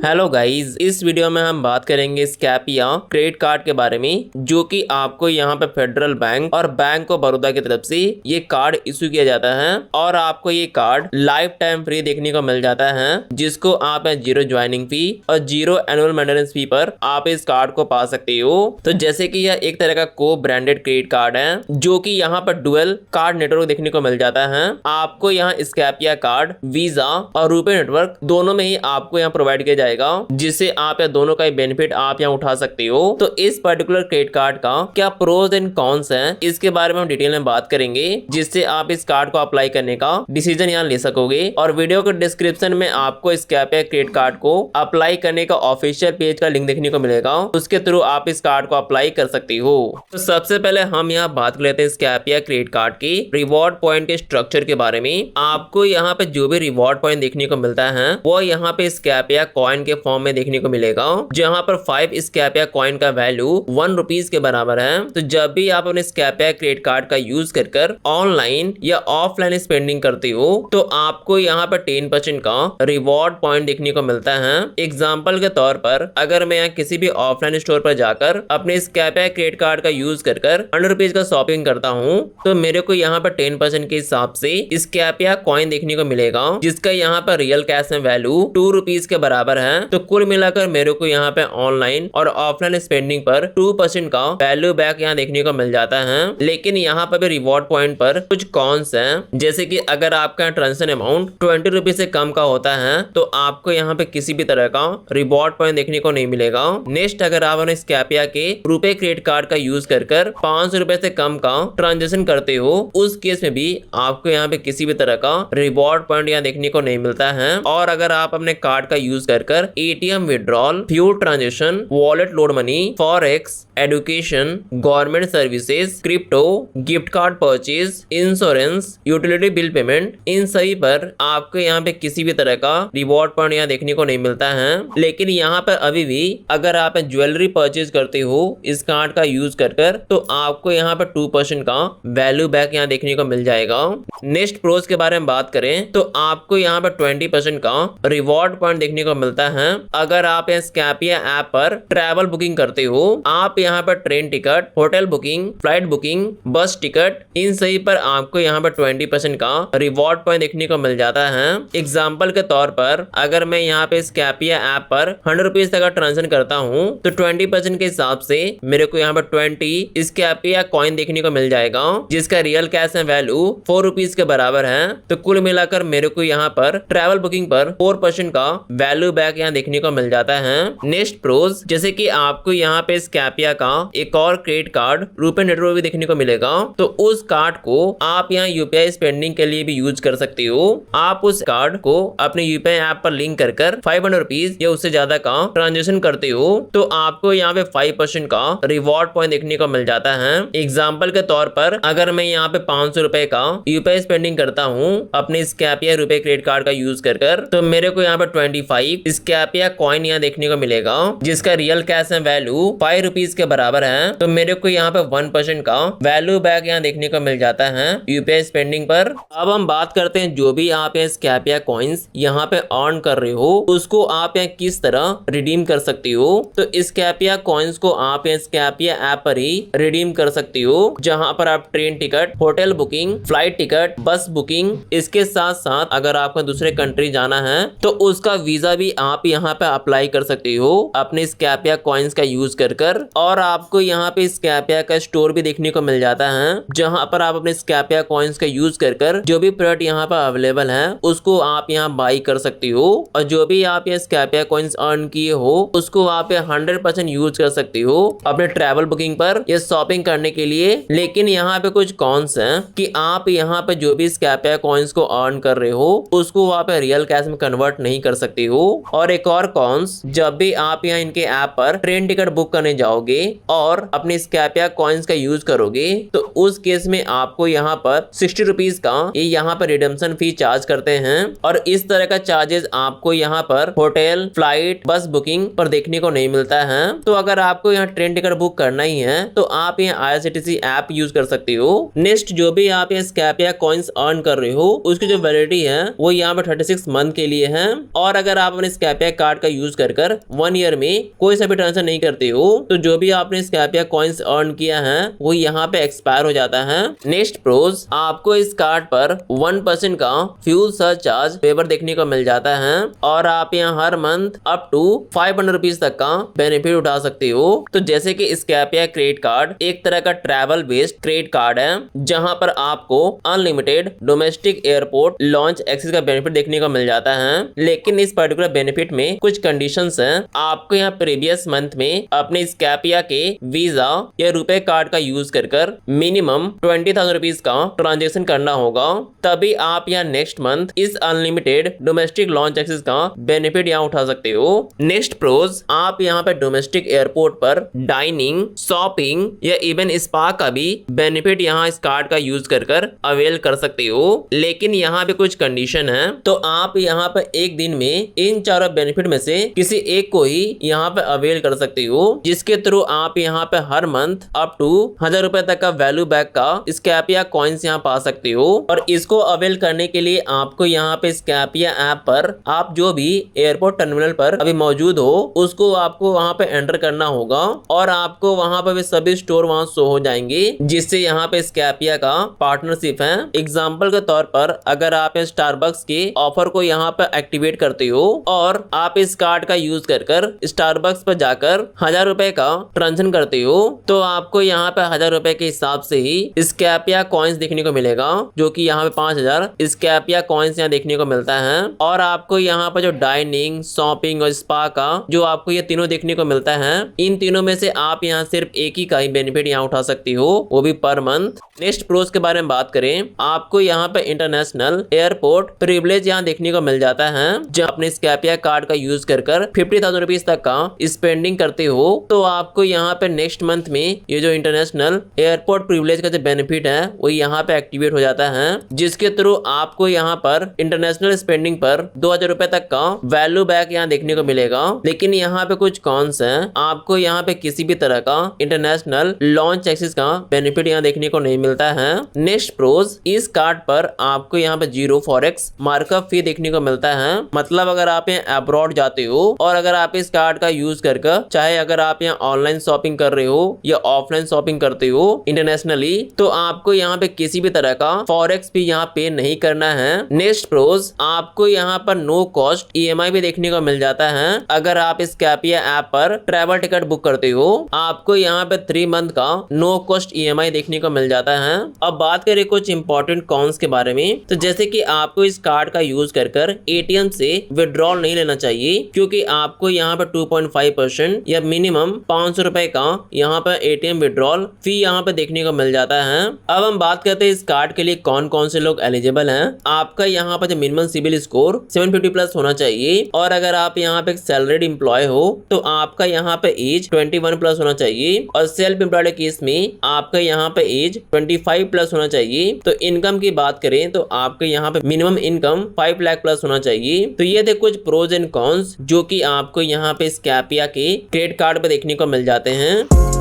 Hello guys, इस video में हम बात करेंगे स्कैपिया क्रेडिट कार्ड के बारे में, जो कि आपको यहाँ पे फेडरल बैंक और बैंक ऑफ बड़ौदा की तरफ से ये कार्ड इशू किया जाता है और आपको ये कार्ड लाइफ टाइम फ्री देखने को मिल जाता है, जिसको आप जीरो ज्वाइनिंग फी और जीरो एनुअल मेंटेनेंस फी पर आप इस कार्ड को पा सकते हो। तो जैसे कि यह एक तरह का को ब्रांडेड क्रेडिट कार्ड है, जो कि यहाँ पर डुअल कार्ड नेटवर्क देखने को मिल जाता है। आपको यहाँ स्कैपिया कार्ड वीजा और रुपे नेटवर्क दोनों में ही आपको यहाँ प्रोवाइड किया जाएगा, जिससे आप या दोनों का बेनिफिट आप यहाँ उठा सकते हो। तो इस पर्टिकुलर क्रेडिट कार्ड का क्या प्रोज एंड कॉन्स हैं, इसके बारे में हम डिटेल में बात करेंगे, जिससे आप इस कार्ड को अप्लाई करने का डिसीजन यहाँ ले सकोगे। और वीडियो के डिस्क्रिप्शन में आपको स्कैपिया क्रेडिट कार्ड को अप्लाई करने का ऑफिशियल पेज का लिंक देखने को मिलेगा, उसके थ्रू आप इस कार्ड को अप्लाई कर सकते हो। तो सबसे पहले हम यहाँ बात कर लेते हैं स्कैपिया क्रेडिट कार्ड के रिवॉर्ड पॉइंट के स्ट्रक्चर के बारे में। आपको यहाँ पे जो भी रिवॉर्ड पॉइंट देखने को मिलता है वो यहाँ पे स्कैपिया कॉइन के फॉर्म में देखने को मिलेगा, जहां पर 5 स्कैपिया कॉइन का वैल्यू 1 रुपीज के बराबर है। तो जब भी आप अपने स्कैपिया क्रेडिट कार्ड का यूज कर ऑनलाइन या ऑफलाइन स्पेंडिंग करते हो, तो आपको यहाँ पर 10% का रिवॉर्ड पॉइंट देखने को मिलता है। एग्जाम्पल के तौर पर अगर मैं यहाँ किसी भी ऑफलाइन स्टोर पर जाकर अपने स्कैपिया क्रेडिट कार्ड का यूज कर 100 रुपीज का शॉपिंग करता हूँ, तो मेरे को यहाँ पर 10% के हिसाब से स्कैपिया कॉइन देखने को मिलेगा, जिसका यहाँ पर रियल कैश में वैल्यू 2 रुपीज के बराबर है। तो कुल मिलाकर मेरे को यहाँ पे ऑनलाइन और ऑफलाइन स्पेंडिंग पर 2% का वैल्यू बैक यहाँ देखने को मिल जाता है। लेकिन यहाँ पर भी रिवॉर्ड पॉइंट पर कुछ कॉन्स हैं, जैसे कि अगर आपका ट्रांजेक्शन अमाउंट 20 रुपीज से कम का होता है तो आपको यहाँ पे किसी भी तरह का रिवॉर्ड पॉइंट देखने को नहीं मिलेगा। नेक्स्ट, अगर आप अपने स्कैपिया के रुपए क्रेडिट कार्ड का यूज कर 500 रुपए से कम का ट्रांजेक्शन करते हो, उस केस में भी आपको यहाँ पे किसी भी तरह का रिवॉर्ड पॉइंट यहाँ देखने को नहीं मिलता है। और अगर आप अपने कार्ड का यूज कर ATM withdrawal, fuel transaction, wallet load money, forex, education, government services, crypto, gift card purchase, insurance, utility bill payment, इन सभी पर आपको यहाँ पे किसी भी तरह का रिवॉर्ड पॉइंट यहाँ देखने को नहीं मिलता है। लेकिन यहाँ पर अभी भी अगर आप ज्वेलरी परचेज करते हो इस कार्ड का यूज कर तो आपको यहाँ पर 2% का वैल्यू बैक यहाँ देखने को मिल जाएगा। नेक्स्ट प्रोज के बारे में बात करें तो आपको यहाँ पर 20% का रिवॉर्ड पॉइंट देखने को मिलता है। अगर आप स्कैपिया ऐप पर ट्रैवल बुकिंग करते हो, आप यहाँ पर train ticket, hotel booking, flight booking, bus ticket, इन सभी पर आपको यहाँ पर 20% का रिवॉर्ड पॉइंट देखने को मिल जाता है। एग्जाम्पल के तौर पर अगर मैं यहाँ पे स्कैपिया ऐप पर 100 रुपीज तक का ट्रांजेक्शन करता हूँ, तो 20% के हिसाब से मेरे को यहाँ पर 20 स्कैपिया कॉइन देखने को मिल जाएगा, जिसका रियल कैश में वैल्यू 4 रुपीज के बराबर है। तो कुल मिलाकर मेरे को यहाँ पर ट्रैवल बुकिंग पर 4% का वैल्यू बैक यहाँ देखने को मिल जाता है। नेक्स्ट प्रोज, जैसे कि आपको यहाँ पे स्कैपिया का एक और क्रेडिट कार्ड रुपे नेटवर्क भी देखने को मिलेगा, तो उस कार्ड को आप यहाँ यूपीआई स्पेंडिंग के लिए भी यूज कर सकते हो। आप उस कार्ड को अपने यूपीआई ऐप पर लिंक कर 500 रुपीज या उससे ज्यादा का ट्रांजेक्शन करते हो, तो आपको यहाँ पे 5% का रिवॉर्ड पॉइंट देखने को मिल जाता है। एग्जाम्पल के तौर पर अगर मैं यहाँ पे 500 रुपए का यूपीआई स्पेंडिंग करता हूँ अपने स्कैपिया रुपए क्रेडिट कार्ड का यूज कर तो मेरे को यहाँ पे 25 स्कैपिया कॉइन यहाँ देखने को मिलेगा, जिसका रियल कैश में वैल्यू 5 रुपीज के बराबर है। तो मेरे को यहाँ पे 1% का वैल्यू बैक यहाँ देखने को मिल जाता है यूपीआई स्पेंडिंग पर। अब हम बात करते हैं जो भी आप स्कैपिया कॉइन्स यहाँ पे अर्न कर रहे हो, उसको आप यहाँ किस तरह रिडीम कर सकते हो। तो स्कैपिया कॉइन्स को आप स्कैपिया ऐप पर ही रिडीम कर सकते हो, जहां पर आप train ticket, hotel booking, flight ticket, बस बुकिंग, इसके साथ साथ अगर आपको दूसरे कंट्री जाना है तो उसका वीजा भी आप यहाँ पे अप्लाई कर सकते हो अपने स्कैपिया कॉइन्स का यूज कर। और आपको यहाँ पे स्कैपिया का स्टोर भी देखने को मिल जाता है, जहां पर आप अपने स्कैपिया कॉइन्स का यूज कर जो भी प्रोडक्ट यहाँ पर अवेलेबल है उसको आप यहाँ बाई कर सकते हो। और जो भी आप ये स्कैपिया कॉइन्स अर्न किए हो उसको आप 100% यूज कर सकते हो अपने ट्रैवल बुकिंग पर या शॉपिंग करने के लिए। लेकिन यहाँ पे कुछ कॉन्स हैं कि आप यहाँ पे जो भी स्कैपिया कॉइन्स को अर्न कर रहे हो उसको आप रियल कैश में कन्वर्ट नहीं कर सकते हो। और एक और कॉन्स, जब भी आप यहाँ इनके ऐप पर ट्रेन टिकट बुक करने जाओगे और अपने स्कैपिया कॉइन्स का यूज करोगे, तो उस केस में आपको यहाँ पर 60 रुपीज का ये यहाँ पर रिडम्पशन फी चार्ज करते हैं। और इस तरह का चार्जेस आपको यहाँ पर होटल, फ्लाइट, बस बुकिंग पर देखने को नहीं मिलता है। तो अगर आपको यहाँ ट्रेन टिकट बुक करना ही है तो आप यहाँ IRCTC ऐप यूज कर सकते हो। नेक्स्ट, जो भी आप यहाँ स्कैपिया कॉइन्स अर्न कर रहे हो उसकी जो वैलिडिटी है वो यहाँ पर 36 मंथ के लिए है। और अगर आप अपने स्कैपिया कार्ड का यूज कर 1 ईयर में कोई सा भी ट्रांजेक्शन नहीं करते हो तो जो भी आपने स्कैपिया कॉइन्स अर्न किया है वो यहाँ पे एक्सपायर हो जाता है। नेक्स्ट प्रोज, आपको इस कार्ड पर 1% का फ्यूल सरचार्ज वेवर देखने को मिल जाता है और आप यहाँ हर मंथ अप टू 500 रुपीज तक का बेनिफिट उठा सकते हो। तो जैसे कि स्कैपिया क्रेडिट कार्ड एक तरह का ट्रैवल बेस्ड क्रेडिट कार्ड है जहां पर आपको unlimited domestic airport lounge access का बेनिफिट देखने को मिल जाता है। लेकिन इस पर्टिकुलर बेनिफिट में कुछ कंडीशंस हैं। आपको यहाँ प्रीवियस मंथ में अपने स्कैपिया के वीजा या रुपए कार्ड का यूज कर मिनिमम 20,000 रुपीज का ट्रांजेक्शन करना होगा, तभी आप यहाँ नेक्स्ट मंथ इस अनलिमिटेड डोमेस्टिक लॉन्च एक्सेस का बेनिफिट यहाँ उठा सकते हो। नेक्स्ट प्रोज, आप यहाँ पे डोमेस्टिक एयरपोर्ट पर डाइनिंग, शॉपिंग या इवन स्पा का भी बेनिफिट यहाँ इस कार्ड का यूज कर अवेल कर सकते हो। लेकिन यहाँ पे कुछ कंडीशन है, तो आप यहाँ पे एक दिन में इन चारों बेनिफिट में से किसी एक को ही यहाँ पे अवेल कर सकते हो, जिसके थ्रू आप यहाँ पे हर मंथ अप टू 1000 रुपए तक का वैल्यू बैक का स्कैपिया कॉइन्स यहाँ पा सकते हो। और इसको अवेल करने के लिए आपको यहाँ पे स्कैपिया ऐप पर आप जो भी एयरपोर्ट टर्मिनल पर अभी मौजूद हो उसको आपको वहाँ पे एंटर करना होगा और आपको वहाँ पे भी सभी स्टोर वहाँ शो हो जाएंगे जिससे यहाँ पे स्कैपिया का पार्टनरशिप है। एग्जाम्पल के तौर पर अगर आप स्टारबक्स के ऑफर को यहाँ पे एक्टिवेट करते हो और आप इस कार्ड का यूज कर स्टारबक्स पर जाकर 1000 रुपए का ट्रांजेक्शन करते हो तो आपको यहाँ पे 1000 रुपए के हिसाब से ही स्कैपिया कॉइन्स देखने को मिलेगा, जो कि यहाँ पे 5000 स्कैपिया कॉइन्स यहाँ देखने को मिलता है। और आपको यहाँ पे जो डाइनिंग, शॉपिंग और स्पा का जो आपको ये तीनों देखने को मिलता है, इन तीनों में से आप यहाँ सिर्फ एक ही का ही बेनिफिट यहाँ उठा सकती हो, वो भी पर मंथ। नेक्स्ट प्रोज के बारे में बात करें, आपको यहाँ पे इंटरनेशनल एयरपोर्ट प्रिविलेज यहाँ देखने को मिल जाता है। जब अपने स्कैपिया कार्ड का यूज कर 50,000 रुपीज तक का स्पेंडिंग करते हो तो आपको यहाँ पे नेक्स्ट मंथ में ये जो इंटरनेशनल एयरपोर्ट प्रिविलेज का जो बेनिफिट है वो यहाँ पे एक्टिवेट हो जाता है, जिसके थ्रू आपको यहाँ पर इंटरनेशनल स्पेंडिंग पर 2000 रुपए तक का वैल्यू बैक यहाँ देखने को मिलेगा। लेकिन यहाँ पे कुछ कॉन्स हैं, आपको यहाँ पे किसी भी तरह का इंटरनेशनल लॉन्च एक्सेस का बेनिफिट यहाँ देखने को नहीं मिलता है। नेक्स्ट प्रोज, इस कार्ड पर आपको यहाँ पे 0 फॉरेक्स मार्कअप फी देखने को मिलता है। मतलब अगर आप यहाँ अब्रॉड जाते हो और अगर आप इस कार्ड का यूज कर चाहे अगर आप यहाँ ऑनलाइन शॉपिंग कर रहे हो या ऑफलाइन शॉपिंग करते हो इंटरनेशनली, तो आपको यहाँ पे किसी भी तरह का फॉरेक्स भी यहाँ पे नहीं करना है। नेक्स्ट प्रोज, आपको यहाँ पर नो कॉस्ट EMI भी देखने को मिल जाता है। अगर आप इस स्कैपिया ऐप पर ट्रैवल टिकट बुक करते हो आपको यहाँ पे 3 मंथ का नो कॉस्ट EMI देखने को मिल जाता है। अब बात करें कुछ इंपॉर्टेंट कॉन्स के बारे में, तो जैसे कि आपको इस कार्ड का यूज कर ATM से विड्रॉल नहीं लेना चाहिए, क्योंकि आपको यहाँ पे 2.5% या मिनिमम 500 रुपए का यहाँ पर ATM विड्रॉल फी यहाँ पे देखने को मिल जाता है। अब हम बात करते हैं इस कार्ड के लिए कौन कौन से लोग एलिजिबल हैं। आपका यहाँ पर जो मिनिमम सिविल स्कोर 750 प्लस होना चाहिए, और अगर आप यहाँ पे एक सैलरीड एम्प्लॉय हो तो आपका यहाँ पे एज 21 प्लस होना चाहिए, और सेल्फ एम्प्लॉयड केस में आपका यहाँ पे एज 25 प्लस होना चाहिए। तो इनकम की बात करें तो आपके यहाँ पे मिनिमम इनकम 5 लाख प्लस होना चाहिए। तो ये थे कुछ प्रोज एंड कॉन्स जो कि आपको यहाँ पे स्कैपिया के क्रेडिट कार्ड पे देखने को मिल जाते हैं।